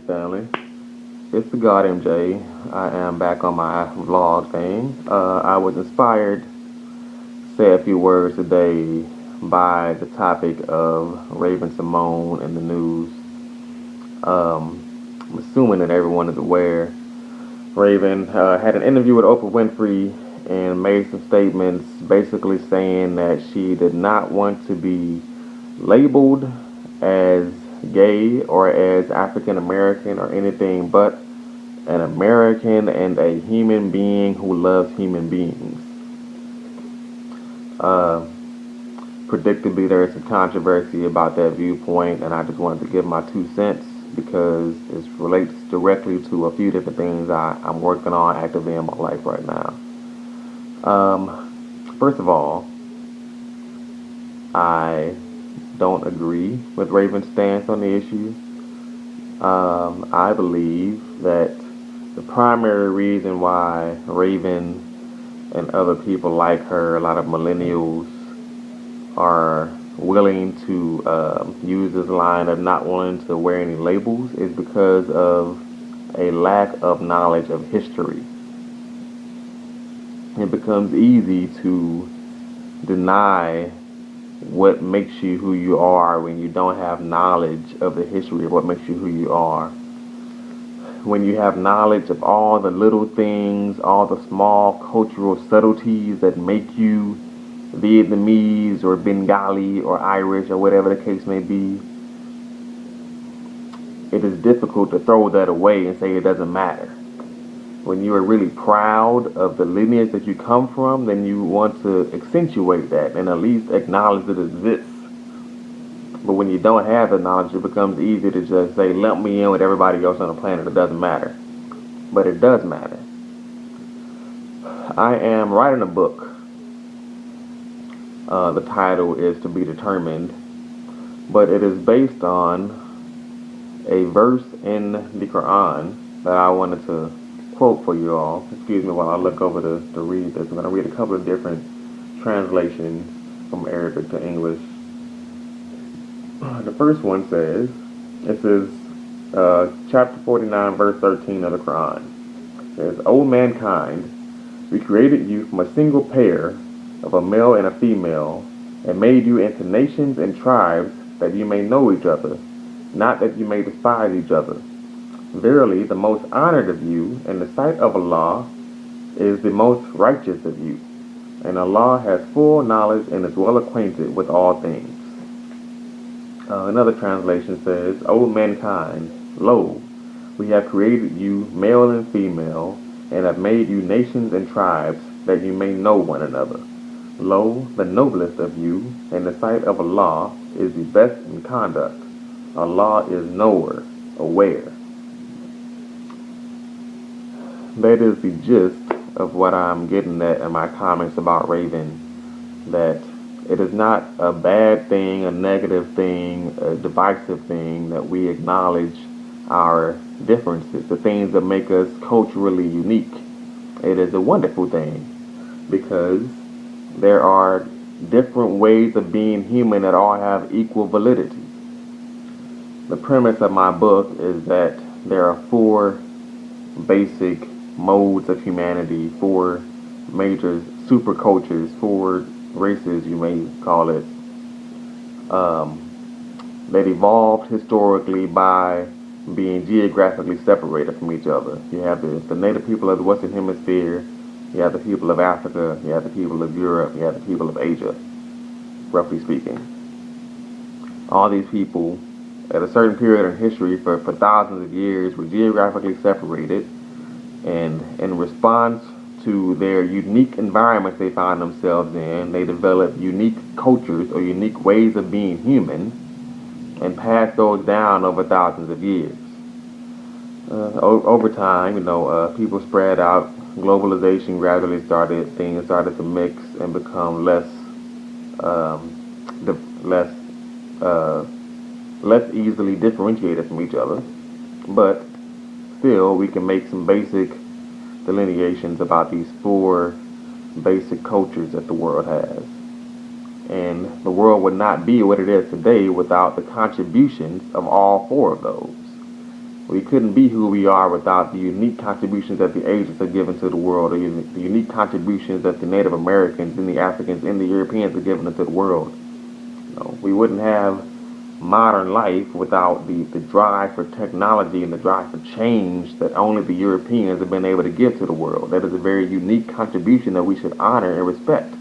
family. It's the God MJ. I am back on my vlog thing. I was inspired to say a few words today by the topic of Raven Symone in the news. I'm assuming that everyone is aware. Raven had an interview with Oprah Winfrey and made some statements basically saying that she did not want to be labeled as gay or as African American or anything but an American and a human being who loves human beings. Uh, Predictably, there is some controversy about that viewpoint, and I just wanted to give my 2 cents because it relates directly to a few different things I'm working on actively in my life right now. First of all, I don't agree with Raven's stance on the issue. I believe that the primary reason why Raven and other people like her, a lot of millennials, are willing to use this line of not wanting to wear any labels is because of a lack of knowledge of history. It becomes easy to deny what makes you who you are when you don't have knowledge of the history of what makes you who you are. When you have knowledge of all the little things, all the small cultural subtleties that make you Vietnamese or Bengali or Irish or whatever the case may be, it is difficult to throw that away and say it doesn't matter. When you are really proud of the lineage that you come from, then you want to accentuate that and at least acknowledge that it exists. But when you don't have the knowledge, it becomes easy to just say, lump me in with everybody else on the planet. It doesn't matter. But it does matter. I am writing a book. The title is To Be Determined. But it is based on a verse in the Quran that I wanted to quote for you all. Excuse me while I look over to read this. I'm going to read a couple of different translations from Arabic to English. The first one says, chapter 49, verse 13 of the Quran. It says, O mankind, we created you from a single pair of a male and a female, and made you into nations and tribes that you may know each other, not that you may despise each other. Verily, the most honored of you in the sight of Allah is the most righteous of you, and Allah has full knowledge and is well acquainted with all things. Another translation says, O mankind, lo, we have created you male and female, and have made you nations and tribes, that you may know one another. Lo, the noblest of you, in the sight of Allah, is the best in conduct. Allah is knower, aware. That is the gist of what I'm getting at in my comments about Raven, that it is not a bad thing, a negative thing, a divisive thing that we acknowledge our differences, the things that make us culturally unique. It is a wonderful thing because there are different ways of being human that all have equal validity. The premise of my book is that there are four basic modes of humanity, four major supercultures, four races, you may call it, that evolved historically by being geographically separated from each other. You have the native people of the Western Hemisphere, you have the people of Africa, you have the people of Europe, you have the people of Asia, roughly speaking. All these people, at a certain period in history, for thousands of years, were geographically separated, and in response to their unique environments they found themselves in, they developed unique cultures or unique ways of being human and passed those down over thousands of years. Over time, people spread out. Globalization gradually started. Things started to mix and become less easily differentiated from each other. But still, we can make some basic delineations about these four basic cultures that the world has. And the world would not be what it is today without the contributions of all four of those. We couldn't be who we are without the unique contributions that the Asians have given to the world, or the unique contributions that the Native Americans and the Africans and the Europeans have given to the world. We wouldn't have modern life without the drive for technology and the drive for change that only the Europeans have been able to give to the world. That is a very unique contribution that we should honor and respect,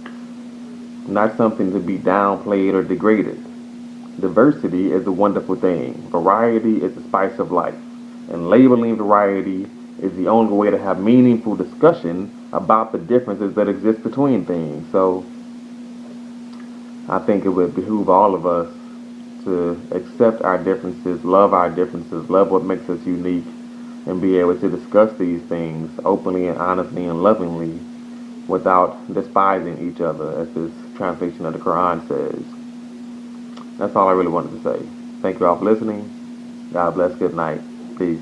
not something to be downplayed or degraded. Diversity is a wonderful thing. Variety is the spice of life. And labeling variety is the only way to have meaningful discussion about the differences that exist between things. So I think it would behoove all of us to accept our differences, love what makes us unique, and be able to discuss these things openly and honestly and lovingly without despising each other, as this translation of the Quran says. That's all I really wanted to say. Thank you all for listening. God bless. Good night. Peace.